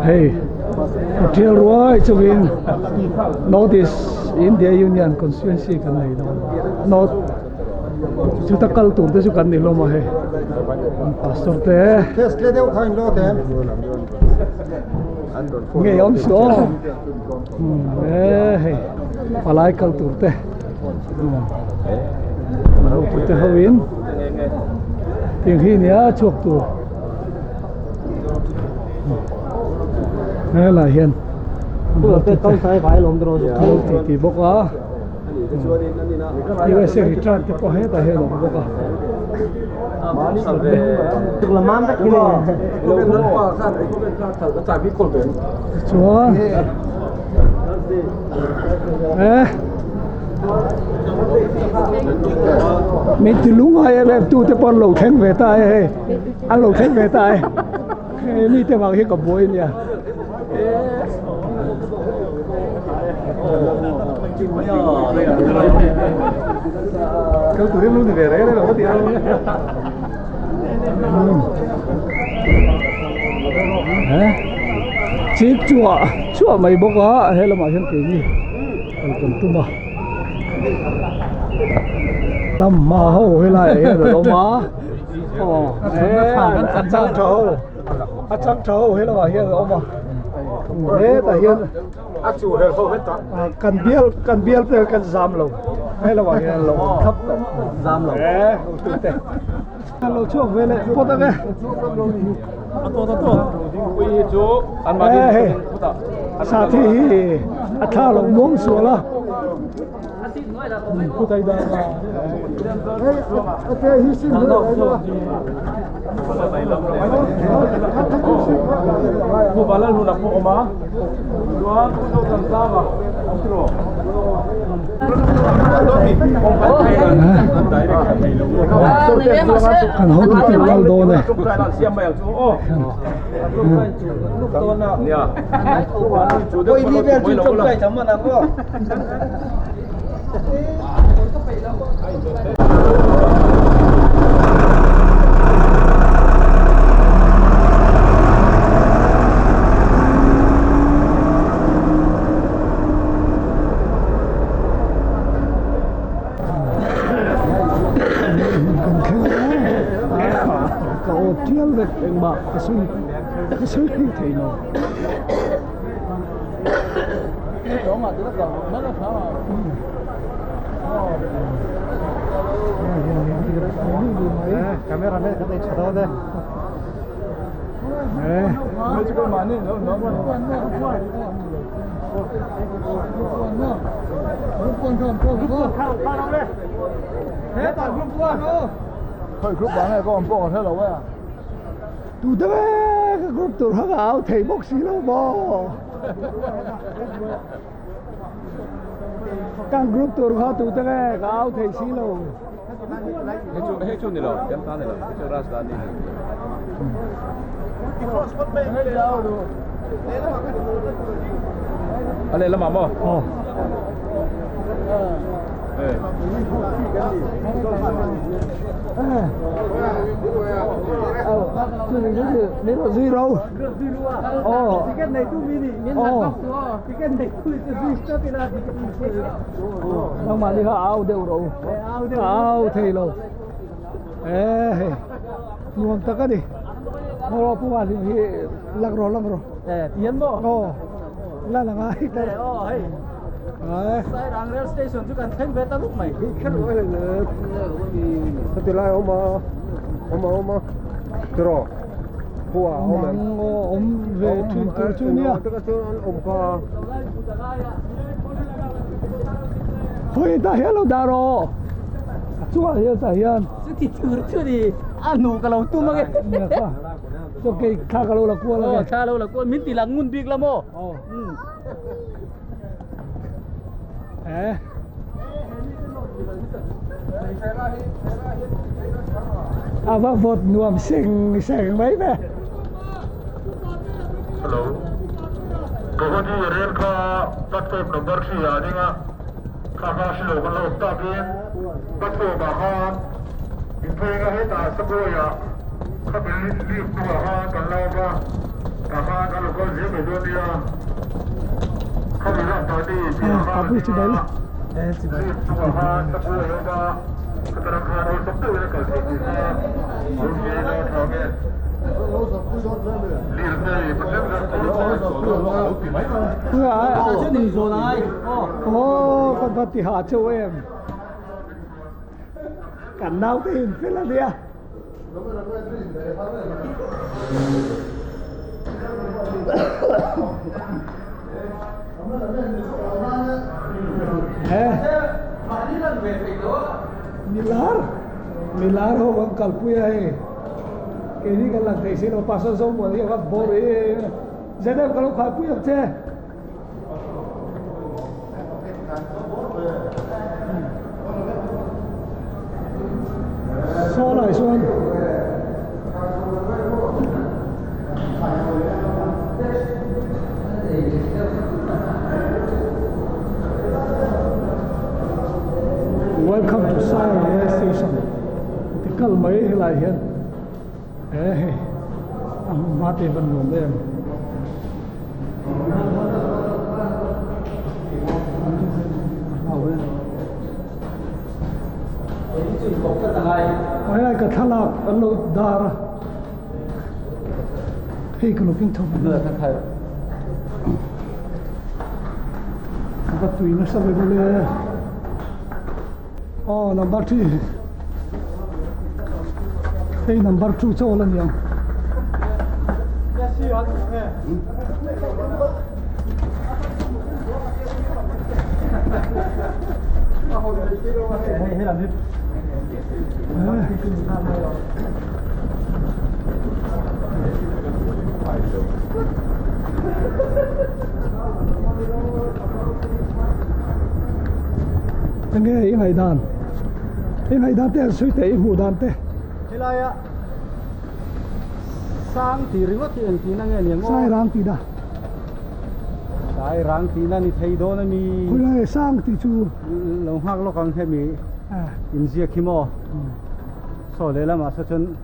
Hey, hotel rồi cho mình Northeast India Union Constituency cái này nó chúng ta cần tụi chúng cần đi lo mà hey pastor thế nghe ông số hey palai cần tụi thế tụi thế hawin tiếng hi nhá chuộc tụi này là hiền bữa tết công sai phải lồng rồi thì bốc á như vậy sẽ return thì có hết là hết rồi bốc á tức là mám đấy chúa mình từ lúc hay em tu tới con lẩu thén về tay ăn lẩu thén về tayนี่แต่ว่าเฮ็ดกับบอยเนี่ยเขาตัวเรียนรู้ที่ไหนได้หรอที่เราชีพจั่วไม่บอกว่าให้เรามาเห็นกี่นี่คนตุ้มมาตั้มมาเฮาให้ไรเรามาอาจารย์โชว์ให้เราเห็นออกมาแต่เห็นจูเห็นเขาเห็นกันเบี้ยเพื่อกันจำเราให้เราเห็นเราทับจำเราตื่นเต้นเราช่วงเวลาพูดอะไรตัววิจูอันมาดีสาธิอัฐาเราม้วนสัวละพูดได้ได้โอเคฮิซินเลยผู้บาลาลูนักผู้อมาดวงผู้ต้องการว่าอันตรายขันเขาถูกเราโดนเลยเนี่ยโอ้ยนี่เป็นจุดจบใจทำมันนะก็em bạc cái suy thì nó đó mà tôi bắt nó là sao camera này cái này chặt đây này mấy cái màn này nó group bạn này có một bộ thế đâu vậy tụi thế cái group tụi họ áo thầy bốc xí đâu bò các group tụi họ tụi thế cái áo thầy xí đâu hết chỗ này rồi em ta này rồi hết chỗ ra ra đi anh này làm mà mò nếu là gì đâu cái này tu mini miễn là góc cái này tu gì cho cái là không mà đi áo đều rồi áo thì rồi luôn tất cả đi mau phụ vào thì lắc rồi tiến bộ là ngay sai rang rail station tu kan theng beta lúc mày khát rồi thì lại ông trò hùa ông về chuyên chú nhá ông có thôi ta hiểu đâu đã rồi chúa hiểu ta hiểu thì thử đi ăn nụ cả lâu tu mà cái cho cái khá cả lâu là cua là khá lâu là cua miếng tì là ngun big lắm ô vâng vượt nuông sình mấy về hello có đi rail ka platform number 3 à đi nga ka shilo kan lo ta bin platform ba ha in phê nga hết ta sabo ya ka bi li ku ha kan lo ba kakak kalau kau dia dia kau bilang tadi Tapi sudah lah. sudah kakak sepuluh yoga keterangan untuk tu ya kalau kita mungkin target chứ đừng rồi này con vật thì hạ châu em cảnh nào tìm thế là đi à Milar ho ang kalpuya eh kini kan lang tayo sino paso sa mo yung bor eh zedem kalau kalpuya che so lại xuân Welcome to Zingkawng Station. Thì cल mấy lại hiện. Ang mati ban mo ba yan? Ay ay ka thalak ano dara. Hey ko looking to. Ka tu ina sa bele. Oh, number 2. Hey, number 2 cho lên nhỉ? Hey, làm đi. Nghe ý ngày đàn. Ý ngày đàn te suy tế mù đàn te. thế này ạ sang thì riêng thì anh tí năng nghe niệm Sai rang tí đã. sai rang tí năng thì thấy đó là mi Hồi này sang tí chú. lòng hoa lo càng thêm mi in giặc khi mò so lấy làm mà sao chân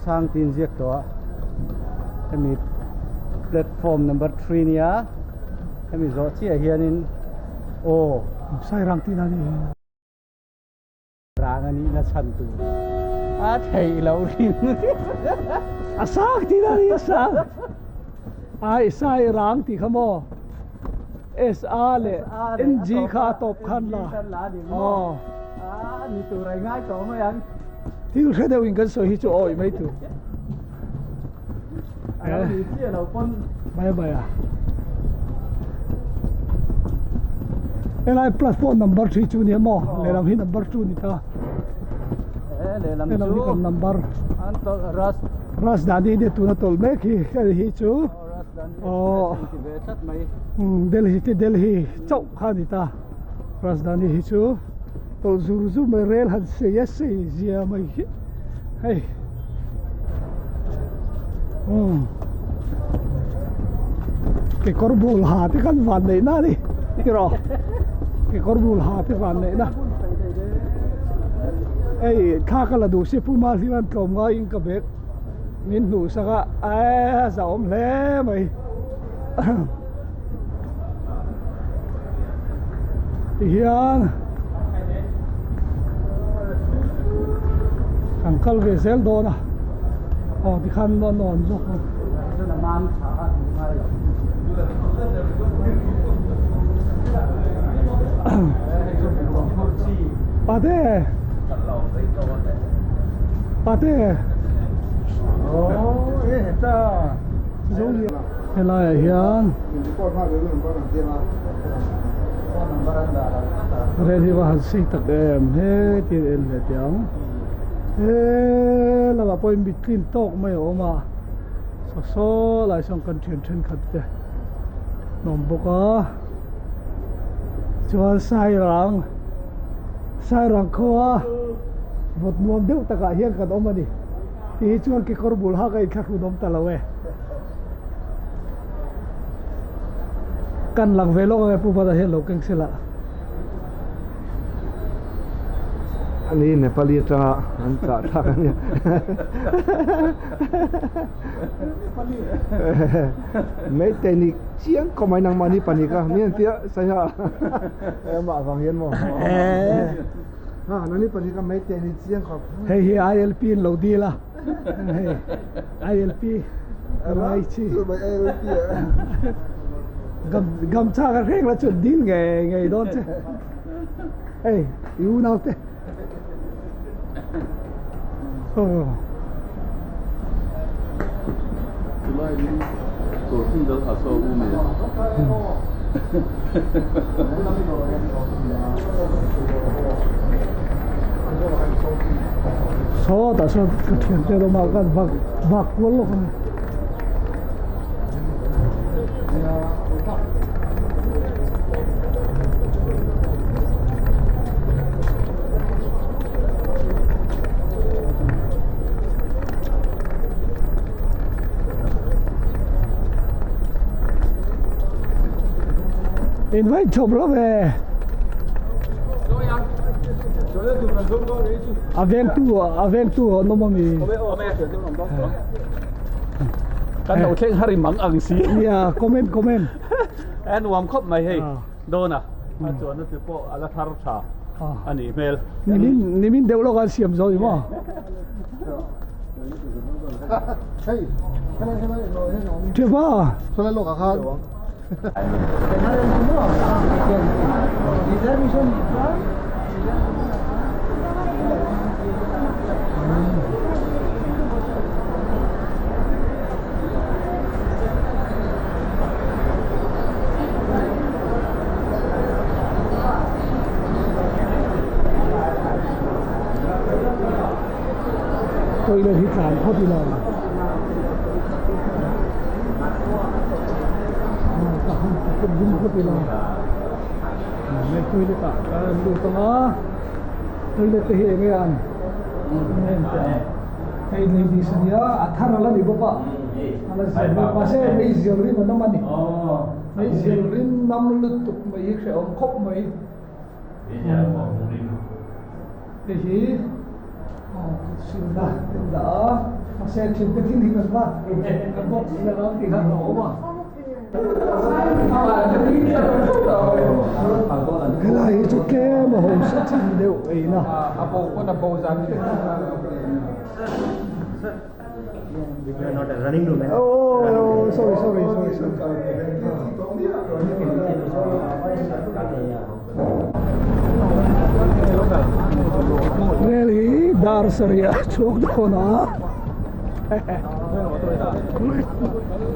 sang tin giặc đó thêm mi platform number 3 nia thêm mi rõ chi hiện in ô Sai rang tí đã đi. rang anh na chân tu thấy lâu đi Sang tí đã đi sang. Ai sai rang tí khám mò. SA le NG kha top khan la. Oh. ni tu rai ngai to mo yan Thiếu thế đâu in cái số hi chỗ oi mấy tu. thì chia đầu con Bye bye à. Cái này platform number 3 chú nhé mò. Lấy làm hi number 2 nè ta. để làm Cái làm hi chú còn number. anh to ras Ras đàn đi tu nó tol mấy cái hi chú. ras dan Oh. thì về sát mấy Delhi chok khan nè ta. Ras đàn đi hi chú. Tol zuru mai rail han se yes se zia mai. Hey. Cái corbul ha thì kan van này na đi. Cái rồi. Cái corbul ha thì van này na. Ê, khá cả là đủ xếp phụ mà thì bạn trộm ngồi in cả bếp nhìn đủ sao cả ai sao ôm lẽ mày thì hiền thằng cල් về zel đó nè thì khăn nó nón rồi đó là mang thả ngay Pate Pate Oh, ta. giống như thế là hiền rồi thì vào sinh tắc em hết thì em để tiếng là bà point between talk mấy ông mà số lại xong cần chuyển trên khát thế nằm bốc á cho sai răng khoa vượt muôn đeo tất cả hiện cả đó mà đi thì chuan cái corbul ha cái khắc đom talawe kan lang velo cái pu pada hello keng sila anh ấy Nepali trăng anh cả thằng anh mấy tên này chiang có mấy năng mani pani cả miền tía sao hả em bảo vàng hiền mà ha nó này pani cả mấy tên này chiang có hey ILP lâu đi là ILP lại chi gam cha cái rèn là chuẩn điên ngày đó chứ hey yêu nào thế số ta số cái chuyện thế đó mà cái vạc cuốn luôn invite chụp lắm về aventu nó mà mình kan đầu tiên hari mang ang si yeah comment and warm cup mai hey dona a chuan na tipo ala thar tha ani mel nimin deulo kan siam zo mo hey cheba sala lo ka kha tôi lên hít làm không đi làm không dính không đi làm này tôi lên cả luôn tao nó tôi lên cái hệ nghe ăn nên cái này đi sinh nhá thằng nó đi bốc à là gì mà sẽ mấy giờ đi mà nó mà đi mấy giờ đi năm lượt tục mấy cái ông khóc mấy cái gì sudah tidak masih cinta kini kan pak kebok dalam tiga tahun cái này chỗ kia mà hồng sẽ chỉnh đều ấy nè not a running room. Oh, sorry. Really, dar saria chok do na.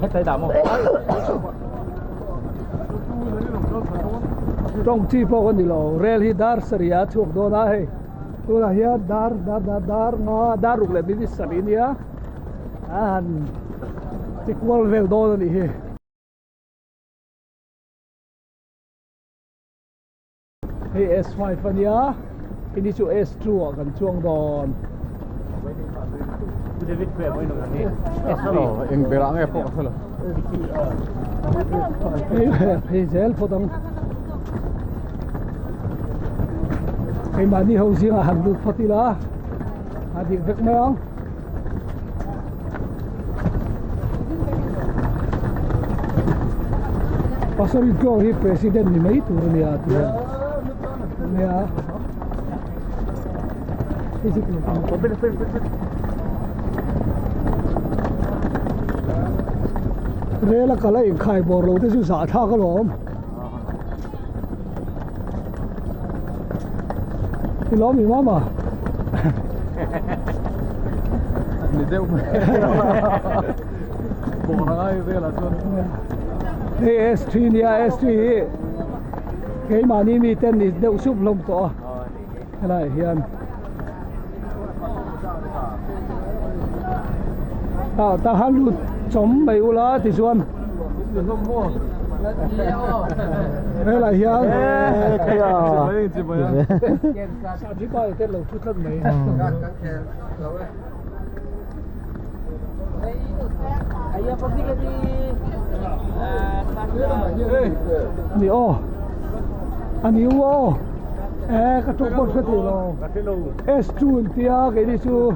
hết tay đạm không Trong chi po con đi lo, really dar saria chok do na hey. Tu là here dar nga dar ruk le bi sabinia. An tikwal vel do ni he. Hey S5 ania. Ini chu S2 kan chuang don. David Fair mới nói này Hello, in Berang Airport. Hello. Hey zel podang. Hey mani ho zinga handu fatila. Adik vek meang. Pasal itu hi presiden ni mai turun ya tu. Ya. Rela kala in khai bor lo te su sa tha ka lom. Ti lom mi mama. Ni deu. Bor na ai vela ton. Hey S3 ni S3. Cái mani mi ten ni deu sup lom to. Lai hian. Ta halu chom mai ula ti chuan đây là hiền kìa sao chỉ coi cái lồng chút thân này ni o ani o cái trục bột phát thì lo S2 tia cái đi chú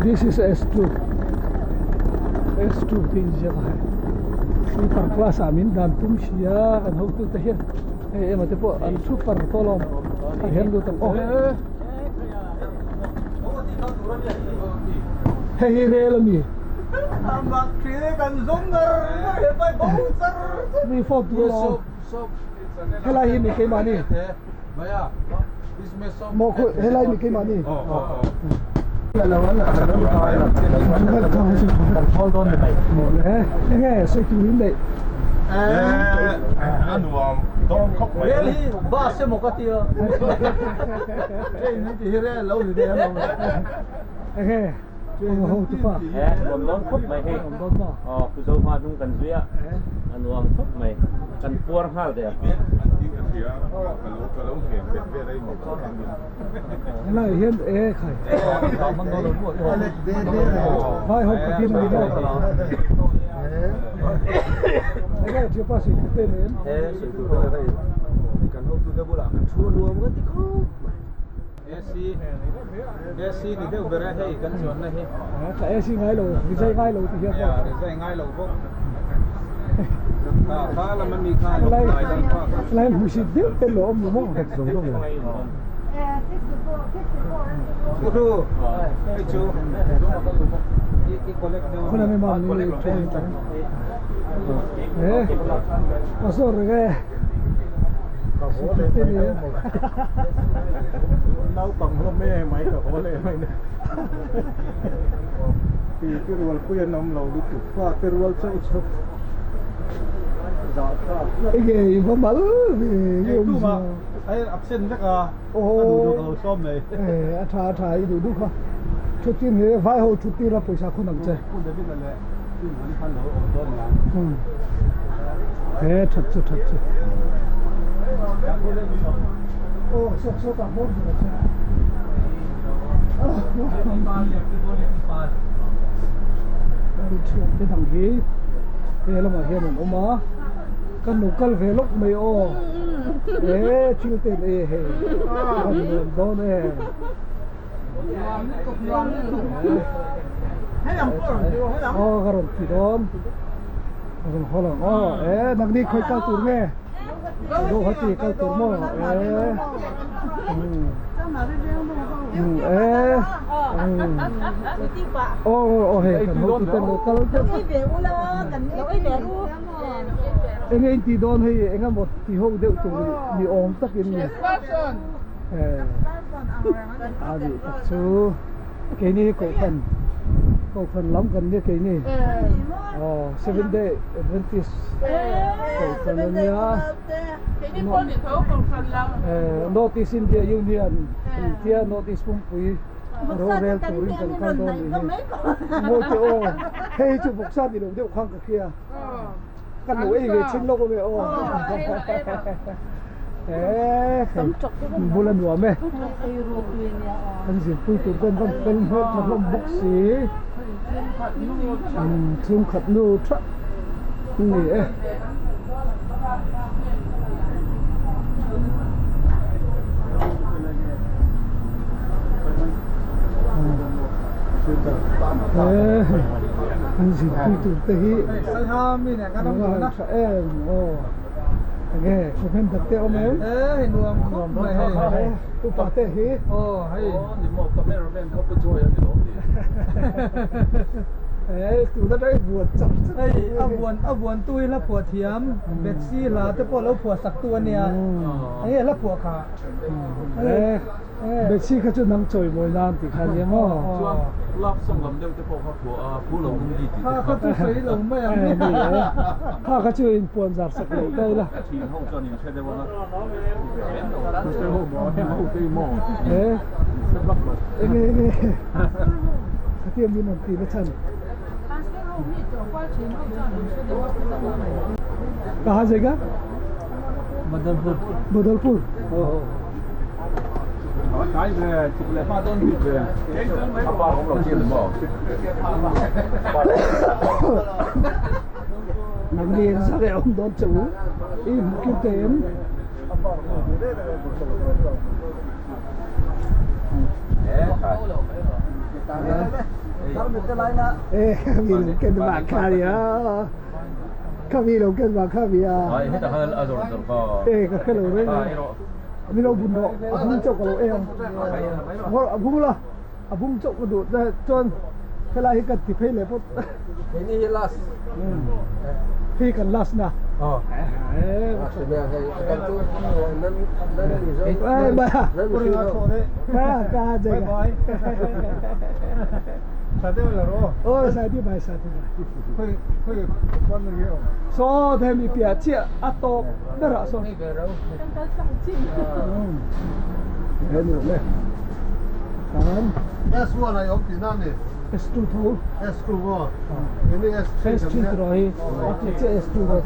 this is S2 tin gì vậy đi par class amin dan tum sia kan hau tu ta hian em ate po an thu par tolom a hian du tam hey re lo mi Mặc thế cần giống ngờ phải bấu sar. mi phot du lo helai hi mi ke mani Maya, this mess up. mo ko helai mi ke mani Hold on the bike. nghe sẽ chú ý đấy anh Hoàng đón khóc mày Really, ba sẽ một cái tia. Đây nó chỉ ra lâu rồi đấy em. nghe hầu tu pa Còn đón khóc mày hay. đón mà Cứ dâu hoa cũng cần duy ạ. Anh Hoàng khóc mày. Cần buông hal đấy. cái này hiện khai vai học cái gì đó cái này chưa pas itu tên lên Itu đây. Kan hau tu dah bola kan chua luar bukan tikau. Esi ni dia berai hai kan chuan na hi. cái gì ngay lâu cái dây ngay lâu thì hiện Ya, rezai ngai lo bok. Ba la man mi kha lo lại ngai dan pa. lại musit dia tên lo om mo hết rồi rồi 64. Kudu. Hai chu. I collect do.คนนั้นไม่มานี่ช่วยกันมาสู้เลย tên này Nấu bằng hôm mê máy cả có lẽ mày nè. Thì cái ruột quyên ông lầu đi chụp pha cái ruột sâu sâu. cái gì không bảo cái Itu mah, saya absen chắc à. oh Kalau som này. thà itu đúng không chút tiền này vài hồ chút tiền là पैसा không nắm chơi Pun dah bila le. Tu mana kan lo on don lah. thật ô số tạm bốn rồi đi chuyện cái thằng gì thế là mà hiện ở mà căn nụ căn về lúc mày ô chưa tiền hè còn đó nè 가론 티돈 무슨 홀은 낙니 거의 깔뚜르네 너 같이 깔뚜르모 해 너 그때 너 깔뚜르 anh ti돈 hay anh một thì hôm đều tụi đi ôm tất cái gì bị thật sự cái này cổ phần lắm gần như cái này 7 day Adventist cổ phần này cái này con thì thấu cổ phần lắm Notice India Union India Notice Pumpuy Rural Touring kan kan don ini mo cho hey chu buk sa di lo de khang ka kia kan lo e ge chin lo ko me bulan dua me kan sin pui tu kan kan hot ma lom buk si chung khat nu tra ni anh xin quy tụ tới Sai ham ni nè, kan ông na. nghe không nên thật tệ ông em Hình nuông khóc mày hay. tu pa te hi Hay. Ni mo cameraman ko pa joy at ito. tu đã đấy buồn chặt buồn tôi là phùa thiếm, Betsy là tôi bỏ lâu phùa sặc tua nè. Ấy là phùa cả. Betsy cái chỗ nắng trời mùi nan thì khai nhé mà Love song lam deu te po ka pu lo ngi ti. Ha tôi thấy lòng mấy anh đi. ha cái chỗ in buồn giặt sạch lâu đây là Tin ho cho ni che de wala. Te ho mo, ho te mo. nghe tiêm đi một tí nó chân कहाँ जाएगा Badalpur. Badalpur cái về chụp lại pha tôn về ba cũng đầu tiên bỏ nằm đi sao để ông đón chủ im kêu tiền kami cái bạc kari á kami lo cái bạc kami á hết là hơn ở rồi có cái lo đấy mi lo bún độ bún chọc lo em bún lo bún chọc cái đồ chọn cái này cái thì phải lấy bớt ini last phi cần last na ca chơi sao thế là rồi ôi sao đi bài hơi con người hiểu so thêm bị bịa chia ato đó là so thế nữa đấy S1 này ông tiền nào nè S2 thôi S2 vô ini S3 S2 rồi chia S2 rồi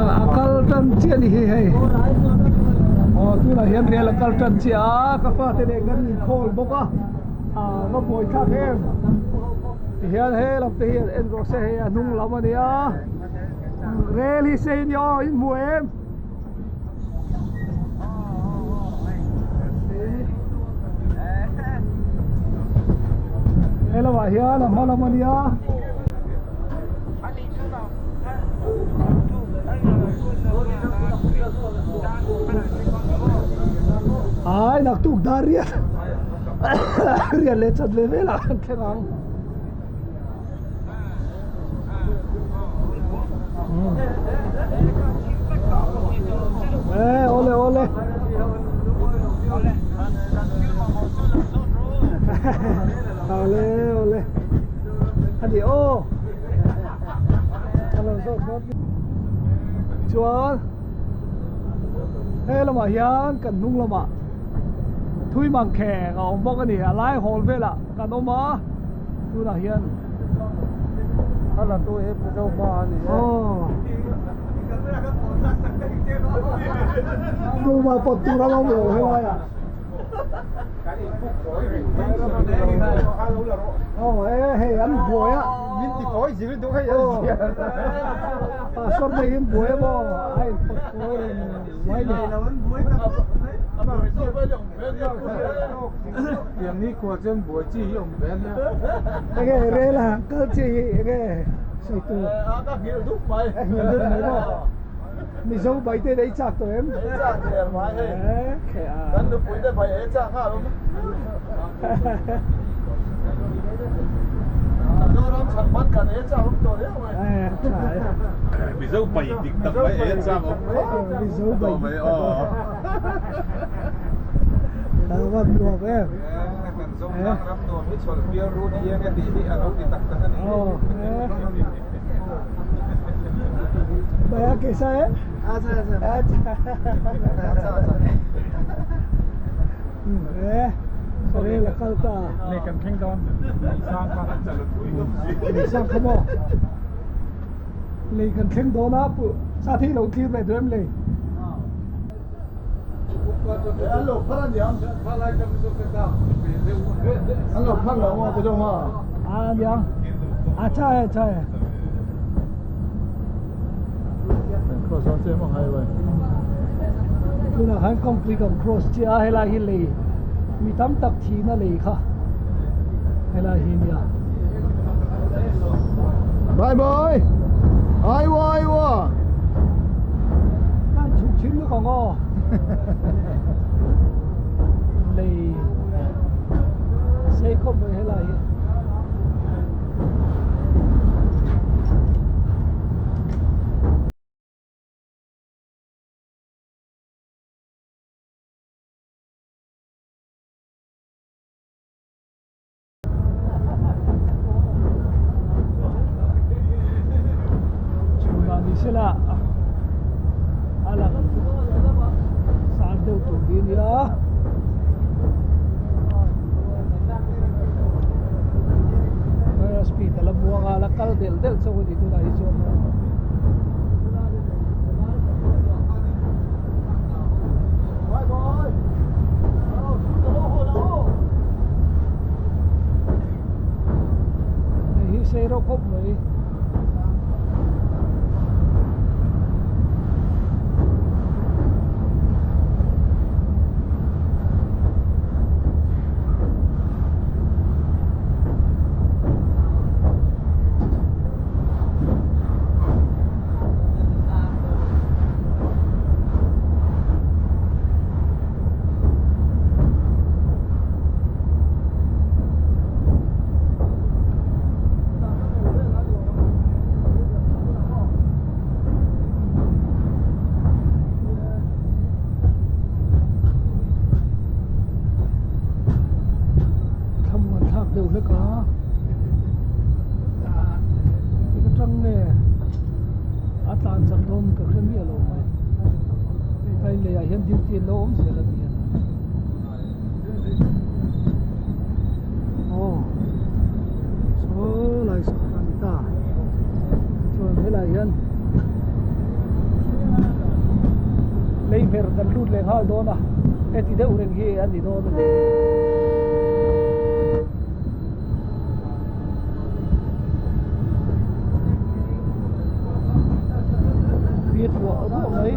akal tan chia ni hay tu là hiện real akal tan chia ka fa te de gan khol boka ma boy kha em hiện he lam te hiện en ro se he nung lam ania really say yo in mu em hello wa hiya la mala mania ai nak tuk daria ria le chat le vela kherang ole ole ole ole hadi o hello so chuan lama hian kan nung lama thui mang khe ga om bok ani alai hol vela kan oma tu na hian halan tu e pu dau ma ni tu ma pot tu ra lo he ya hey ăn bùi á min ti koi gì tu hay sốt này ăn bùi bo ai bùi mấy này là ăn bùi tiền ní của chân bùi chi ông bên cái đây là cơ chi cái sợi tu các kiểu đúc mày nhiều hơn mấy đó mình sống bảy tê đấy chặt rồi em chặt thì mày đánh được bùi để mày chặt ha luôn chẳng bắt cả đấy chặt lúc rồi đấy mày bị dâu bảy thì tập mấy hết sao không bị dâu bảy mấy đâu có được em cần dâu năm rồi mới cho được bia rượu đi nghe tí ở đâu thì tặng cái này Baya कैसा है? Sore lakalta. लेकिन kingdom sang का Sang không ạ? Lekan keng do na pu. Sa thi lo thi về đêm le. Alo phan nhang phan lại cầm số cái nào alo phan lo mà cái mà Yang. Cha hai. cross on thế mà hay vậy Tu na han complete on cross chia hay là hi le. Mi tam tak thi na le kha. Hay là hi nia. bye bye ai wa Kan chu chin lo ko. Le. Sei ko me hay là hi. Sila alam saan daw tubig niya may hospital ang buwang alakal del so dito na iso với cả cái trăng này tan sẵn hôm cực rất nhiều lâu mày đây là hiện điều tiền lỗ sẽ là tiền số lại số anh ta rồi thế là hiện lấy về gần lút lên hai đô nè cái thì đâu được gì anh thì đô được biết của bộ ấy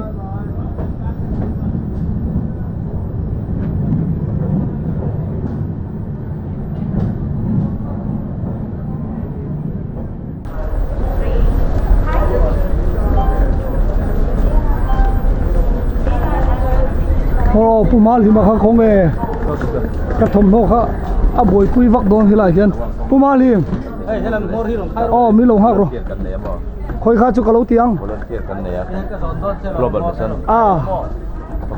Pumal thì mà không về cái thùng nó khác buổi quy vắc đón thì lại hiện Pumal thì mi lồng hạc rồi khôi khá cho cái lấu tiếng global mission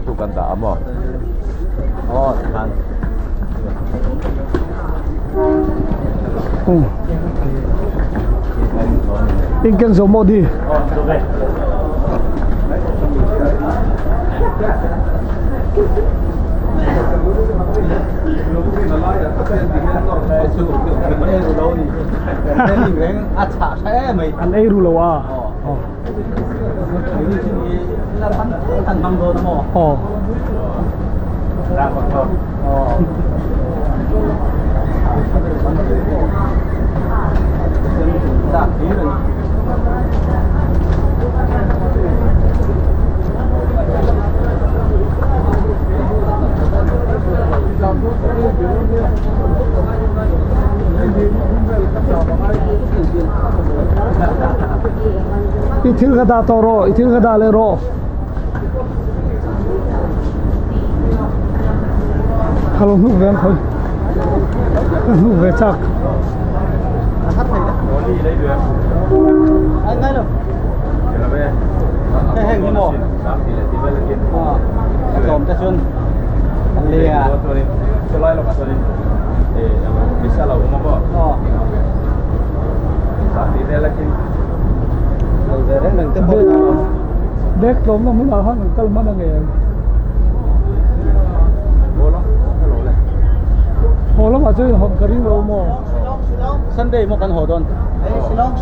tu kan ta mo kan tingken zo modi anh ấy ru lâu à ithil gada toro ithil gada le ro kalau nu veng khoi nu ve chak anh ngay đâu cái hàng gì mỏ tôm ta xuân lìa cho lại là cái này bisa lah umum kok saat ini lagi dek tôm nó muốn là hơn cái mà là nghề hồ lắm mà chơi hộp cà ri đâu mà Sunday một căn hồ đồn Silong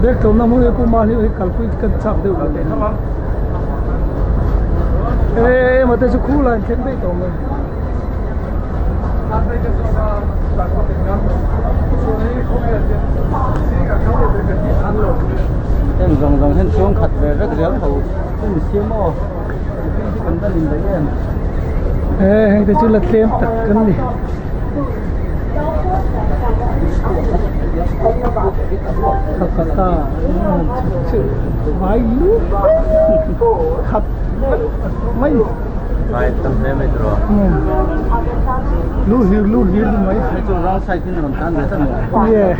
dek tôm nó muốn cái mà thì cái cái cần chạm được mà tôi sẽ khu lại thêm đây tôm này em rong hen xuống khật về rất réo hầu em xiêm mò cần ta nhìn thấy em hay tôi chưa là thêm tất cân đi khật ta chữ máy khật mấy baik tempe metro lu hiu mấy itu orang saya ini nonton biasa mau yeah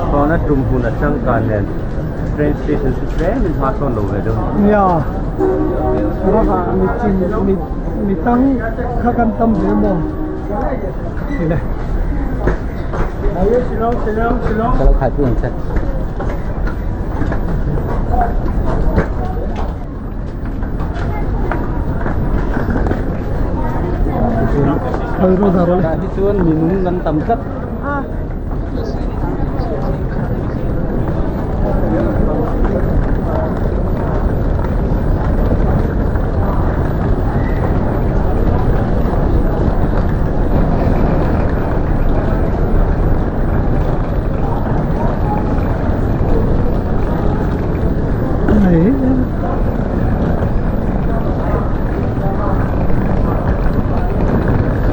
kalau nak rumpu nak cangkan dan train station sesuai min hason lo le dong ya rasa mi tăng khakan tam de mo ini ayo silong kalau khai pun set baru daroh tadi cuman minum dan tamkat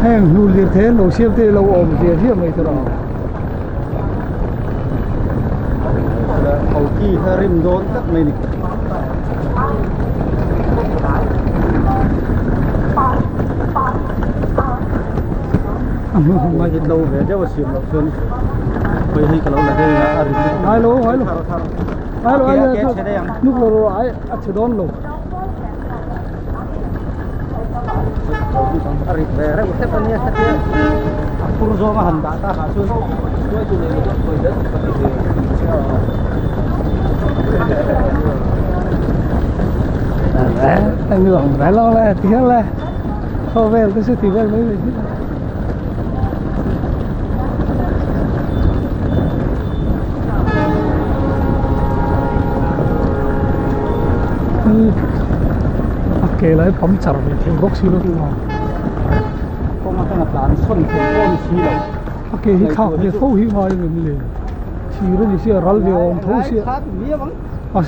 hang nu liệt thế lâu xiêm thế lâu ôm gì thế mấy thôi hầu kỳ harim đốn tất này mai hit lâu về cho xỉm lâu xuân bây hi cái lâu là đây là hai lô anh lúc rồi ai ăn đón lô arit về đấy một anh nhé aku zo mà hành đã ta hạ xuân tôi chủ đề một người đất anh ngưỡng lại lo lại tiếng lại thôi về cái siêu thị về mới về kể lại phẩm chặt về thì gốc xí luôn mà không có cái plan xuân thì con xí đâu kể hi khao hi khâu hi mai mình liền xí rồi thì xí rал về ôm thấu xí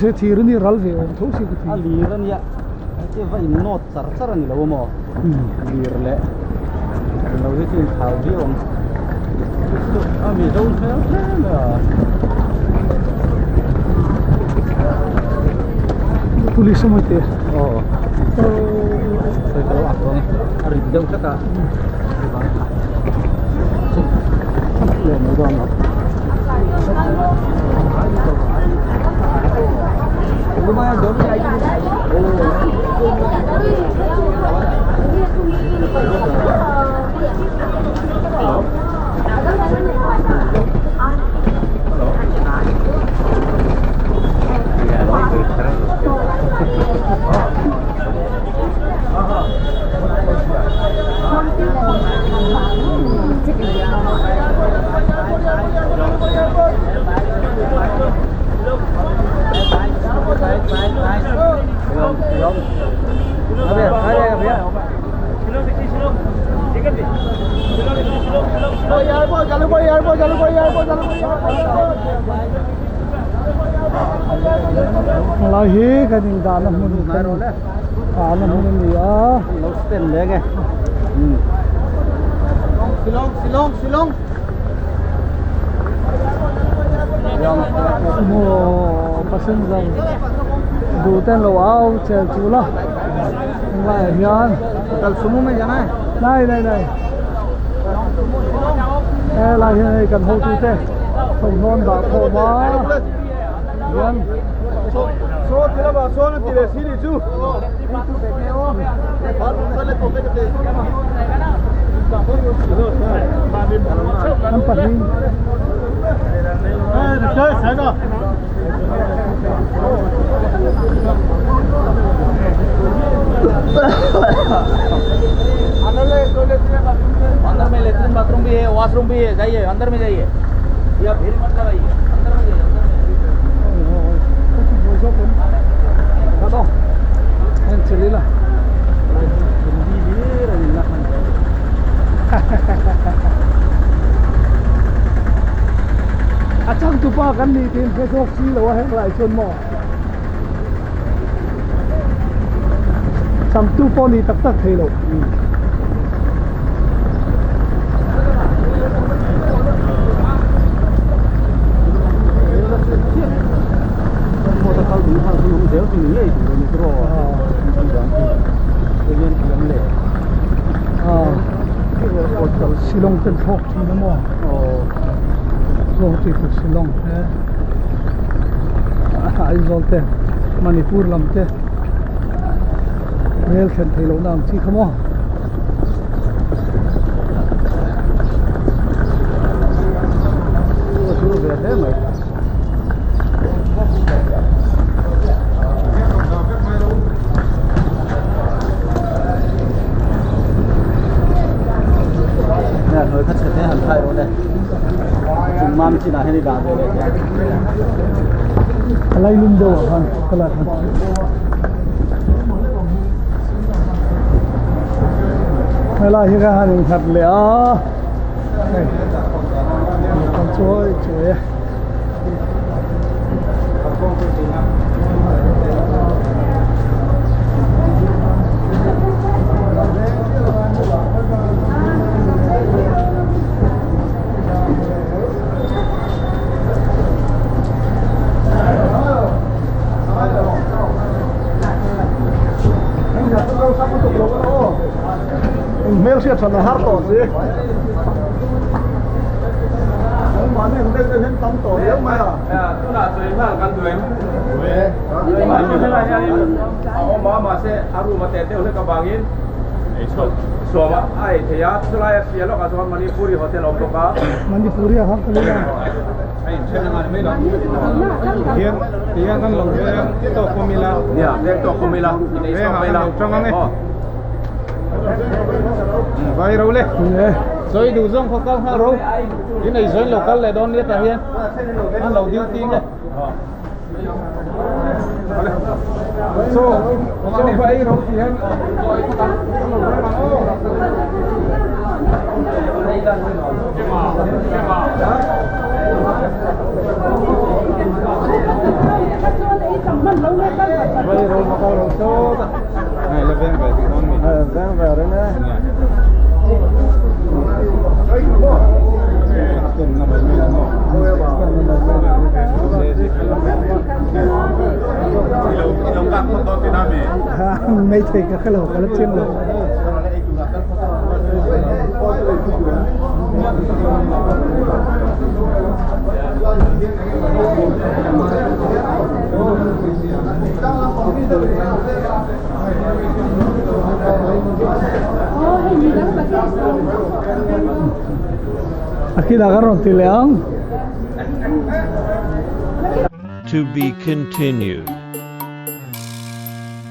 sẽ thì rồi thì ral về ôm thấu xí cái gì lì rồi nhỉ cái vậy nốt sar sar này lâu mà lì rồi lẽ lâu cái chuyện thảo đi ông mình đâu thế nữa police semua itu. Oh. Saya tahu apa nih. Hari jam kata. Ya, mudah amat. Lumayan jauh lagi. Malahi kan yung dalam mo ni Mayroon na. Dalam mo niya. Low spin lagi. Silong. Yang mo pasin sang dutan lo au chel chula. Ngai hian. Kal sumu में जाना है. Này. Lại hiện cần hậu tu thế. Không non đã khổ má. Hian. So tira ba so na tira siri chu. Nampak ni. Chơi sai đó. अंदर में latrine bathroom भी है, वॉशरूम भी है, जाइए अंदर में जाइए, या भीड़ मत लगाइए, अंदर में जाइए, Đó. Em xử lý là. Chẳng tu pa kan đi tìm cái gốc xí là hết lại xuân mỏ. Chẳng tu pa đi tắc thấy đâu. Nếu thì nghĩ thì mình có Silong ten thok thi na mo. Long ti ku Silong. Ai zolte Manipur lam te. Rel khen thei lo nam chi khamo. Suruh về thế mày. Người khách sẽ thấy hành thay rồi đây. Chúng mam chỉ là hay đi đào về đây. Alai lum do han kala han. Mela hi ga han khat le a. Con chuối. Mel siya sa nahar to, mà này đây đây hiện tắm tổ yếu mà tôi là tôi là căn tuổi mà như thế này nha ông mà sẽ aru mà tết đều các bạn in so mà ai thì á tôi lại phía lúc cái số Manipuri hotel ông lúc á Manipuri hả cái này ai trên là mấy đó hiện kan lo cái tổ kumila ya về tổ kumila ini kumila trong anh ấy vậy rồi lên rồi đủ giống không cao ha rồi cái này rồi local là đón nhất là hiện ăn lẩu điêu tin này so vậy rồi thì hiện vậy rồi mà cao rồi số này là bên về thì con mình bên về đấy nữa mấy thầy cái lẩu cái chiên lẩu Aquí la agarran tileang. To be continued.